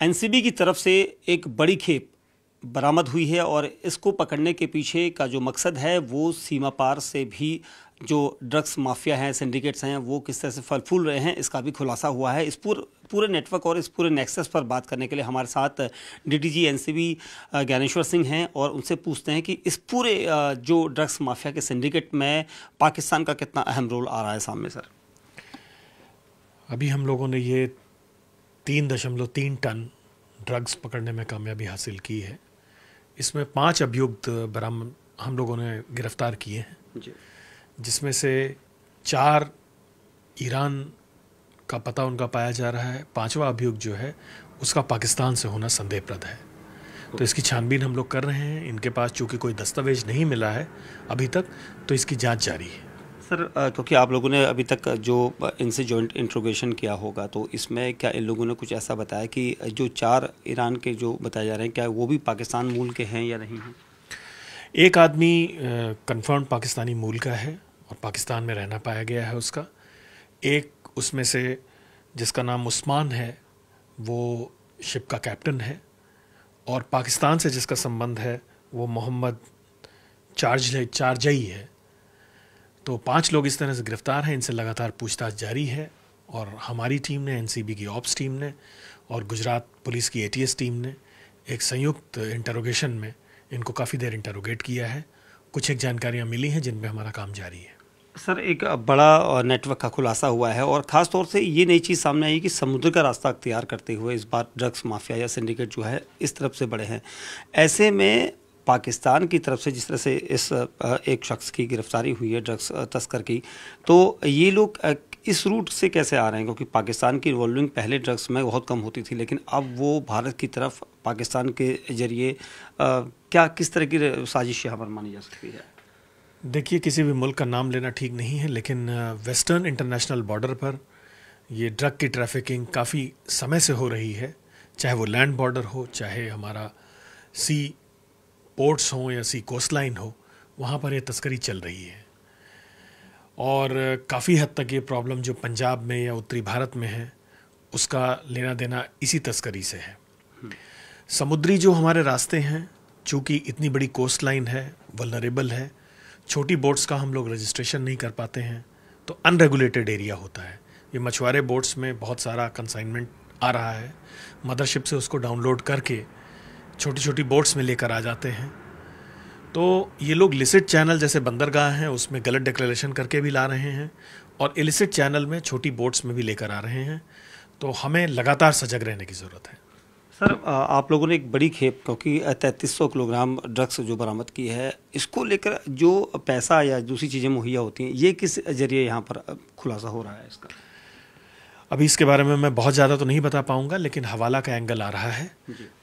NCB की तरफ से एक बड़ी खेप बरामद हुई है और इसको पकड़ने के पीछे का जो मकसद है वो सीमा पार से भी जो ड्रग्स माफिया हैं, सिंडिकेट्स हैं, वो किस तरह से फल फूल रहे हैं, इसका भी खुलासा हुआ है। इस पूरे नेटवर्क और इस पूरे नेक्सस पर बात करने के लिए हमारे साथ डीडीजी एनसीबी ज्ञानेश्वर सिंह हैं और उनसे पूछते हैं कि इस पूरे जो ड्रग्स माफिया के सिंडिकेट में पाकिस्तान का कितना अहम रोल आ रहा है सामने। सर, अभी हम लोगों ने ये 3.3 टन ड्रग्स पकड़ने में कामयाबी हासिल की है। इसमें 5 अभियुक्त बरामद हम लोगों ने गिरफ्तार किए हैं जी, जिसमें से 4 ईरान का पता उनका पाया जा रहा है। 5वां अभियुक्त जो है उसका पाकिस्तान से होना संदेहप्रद है। तो इसकी छानबीन हम लोग कर रहे हैं। इनके पास चूँकि कोई दस्तावेज नहीं मिला है अभी तक, तो इसकी जांच जारी है। सर, क्योंकि आप लोगों ने अभी तक जो इनसे जॉइंट इंट्रोगेशन किया होगा, तो इसमें क्या इन लोगों ने कुछ ऐसा बताया कि जो 4 ईरान के जो बताए जा रहे हैं, क्या वो भी पाकिस्तान मूल के हैं या नहीं हैं? एक आदमी कंफर्म पाकिस्तानी मूल का है और पाकिस्तान में रहना पाया गया है उसका। एक उसमें से जिसका नाम उस्मान है, वो शिप का कैप्टन है, और पाकिस्तान से जिसका संबंध है वो मोहम्मद चारजई है। तो 5 लोग इस तरह से गिरफ्तार हैं। इनसे लगातार पूछताछ जारी है और हमारी टीम ने, एनसीबी की ऑप्स टीम ने और गुजरात पुलिस की एटीएस टीम ने एक संयुक्त इंटरोगेशन में इनको काफ़ी देर इंटरोगेट किया है। कुछ एक जानकारियाँ मिली हैं जिनमें हमारा काम जारी है। सर, एक बड़ा नेटवर्क का खुलासा हुआ है और ख़ास तौर से ये नई चीज़ सामने आई कि समुद्र का रास्ता अख्तियार करते हुए इस बार ड्रग्स माफिया या सिंडिकेट जो है इस तरफ से बड़े हैं। ऐसे में पाकिस्तान की तरफ से जिस तरह से इस एक शख्स की गिरफ्तारी हुई है ड्रग्स तस्कर की, तो ये लोग इस रूट से कैसे आ रहे हैं? क्योंकि पाकिस्तान की इन्वॉल्विंग पहले ड्रग्स में बहुत कम होती थी, लेकिन अब वो भारत की तरफ पाकिस्तान के जरिए क्या किस तरह की साजिश यहाँ पर मानी जा सकती है? देखिए, किसी भी मुल्क का नाम लेना ठीक नहीं है, लेकिन वेस्टर्न इंटरनेशनल बॉर्डर पर ये ड्रग की ट्रैफिकिंग काफ़ी समय से हो रही है। चाहे वो लैंड बॉर्डर हो, चाहे हमारा सी पोर्ट्स हों या सी कोस्ट लाइन हो, वहाँ पर ये तस्करी चल रही है। और काफ़ी हद तक ये प्रॉब्लम जो पंजाब में या उत्तरी भारत में है, उसका लेना देना इसी तस्करी से है। समुद्री जो हमारे रास्ते हैं, चूँकि इतनी बड़ी कोस्ट लाइन है, वल्नरेबल है, छोटी बोट्स का हम लोग रजिस्ट्रेशन नहीं कर पाते हैं, तो अनरेगुलेटेड एरिया होता है। ये मछुआरे बोट्स में बहुत सारा कंसाइनमेंट आ रहा है, मदरशिप से उसको डाउनलोड करके छोटी छोटी बोट्स में लेकर आ जाते हैं। तो ये लोग लिसिट चैनल जैसे बंदरगाह हैं उसमें गलत डिक्लेरेशन करके भी ला रहे हैं और इलिसिट चैनल में छोटी बोट्स में भी लेकर आ रहे हैं। तो हमें लगातार सजग रहने की ज़रूरत है। सर, आप लोगों ने एक बड़ी खेप, क्योंकि 3300 किलोग्राम ड्रग्स जो बरामद की है, इसको लेकर जो पैसा या दूसरी चीज़ें मुहैया होती हैं, ये किस जरिए यहाँ पर खुलासा हो रहा है इसका? अभी इसके बारे में मैं बहुत ज़्यादा तो नहीं बता पाऊँगा, लेकिन हवाला का एंगल आ रहा है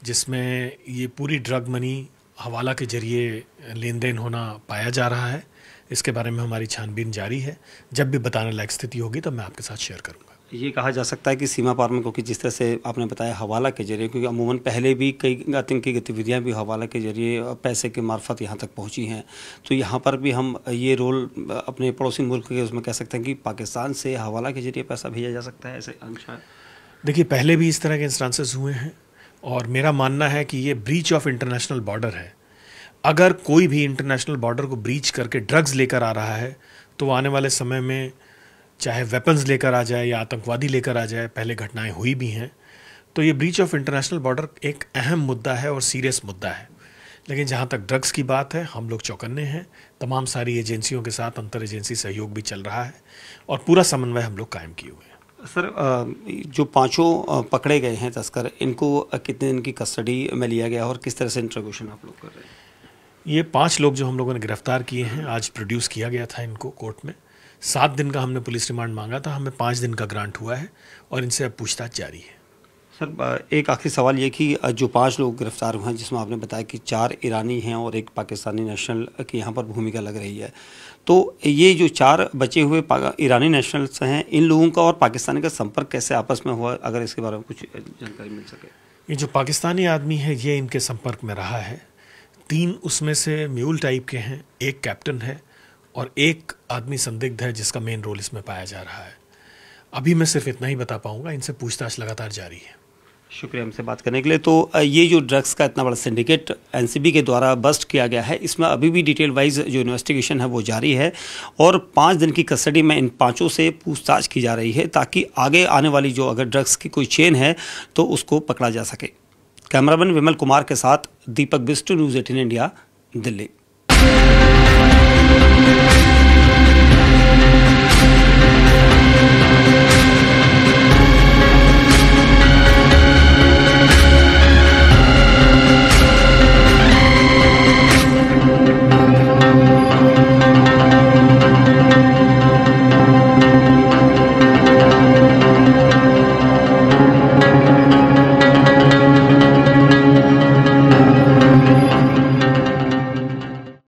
जिसमें ये पूरी ड्रग मनी हवाला के जरिए लेन देन होना पाया जा रहा है। इसके बारे में हमारी छानबीन जारी है। जब भी बताने लायक स्थिति होगी तो मैं आपके साथ शेयर करूँगा। ये कहा जा सकता है कि सीमा पार में, क्योंकि जिस तरह से आपने बताया हवाला के जरिए, क्योंकि अमूमन पहले भी कई आतंकी गतिविधियां भी हवाला के जरिए पैसे के मार्फत यहाँ तक पहुँची हैं, तो यहाँ पर भी हम ये रोल अपने पड़ोसी मुल्क के उसमें कह सकते हैं कि पाकिस्तान से हवाला के जरिए पैसा भेजा जा सकता है, ऐसे अंश है। देखिए, पहले भी इस तरह के इंस्टांसेस हुए हैं और मेरा मानना है कि ये ब्रीच ऑफ इंटरनेशनल बॉर्डर है। अगर कोई भी इंटरनेशनल बॉर्डर को ब्रीच करके ड्रग्स लेकर आ रहा है, तो आने वाले समय में चाहे वेपन्स लेकर आ जाए या आतंकवादी लेकर आ जाए, पहले घटनाएं हुई भी हैं, तो ये ब्रीच ऑफ इंटरनेशनल बॉर्डर एक अहम मुद्दा है और सीरियस मुद्दा है। लेकिन जहाँ तक ड्रग्स की बात है, हम लोग चौकन्ने हैं। तमाम सारी एजेंसियों के साथ अंतर एजेंसी सहयोग भी चल रहा है और पूरा समन्वय हम लोग कायम किए हुए हैं। सर, जो 5 पकड़े गए हैं तस्कर, इनको कितने दिन की कस्टडी में लिया गया और किस तरह से इंट्रोगेशन आप लोग कर रहे हैं? ये 5 लोग जो हम लोगों ने गिरफ्तार किए हैं, आज प्रोड्यूस किया गया था इनको कोर्ट में। 7 दिन का हमने पुलिस रिमांड मांगा था, हमें 5 दिन का ग्रांट हुआ है और इनसे अब पूछताछ जारी है। सर, एक आखिरी सवाल ये कि जो 5 लोग गिरफ्तार हुए हैं, जिसमें आपने बताया कि 4 ईरानी हैं और एक पाकिस्तानी नेशनल की यहाँ पर भूमिका लग रही है, तो ये जो 4 बचे हुए ईरानी नेशनल्स हैं, इन लोगों का और पाकिस्तानी का संपर्क कैसे आपस में हुआ, अगर इसके बारे में कुछ जानकारी मिल सके? ये जो पाकिस्तानी आदमी है, ये इनके संपर्क में रहा है। 3 उसमें से म्यूल टाइप के हैं, एक कैप्टन है और एक आदमी संदिग्ध है जिसका मेन रोल इसमें पाया जा रहा है। अभी मैं सिर्फ इतना ही बता पाऊंगा, इनसे पूछताछ लगातार जारी है। शुक्रिया हमसे बात करने के लिए। तो ये जो ड्रग्स का इतना बड़ा सिंडिकेट एनसीबी के द्वारा बस्ट किया गया है, इसमें अभी भी डिटेल वाइज जो इन्वेस्टिगेशन है वो जारी है और 5 दिन की कस्टडी में इन 5 से पूछताछ की जा रही है ताकि आगे आने वाली जो अगर ड्रग्स की कोई चेन है तो उसको पकड़ा जा सके। कैमरामैन विमल कुमार के साथ दीपक बिष्ट, न्यूज़ 18 इंडिया, दिल्ली।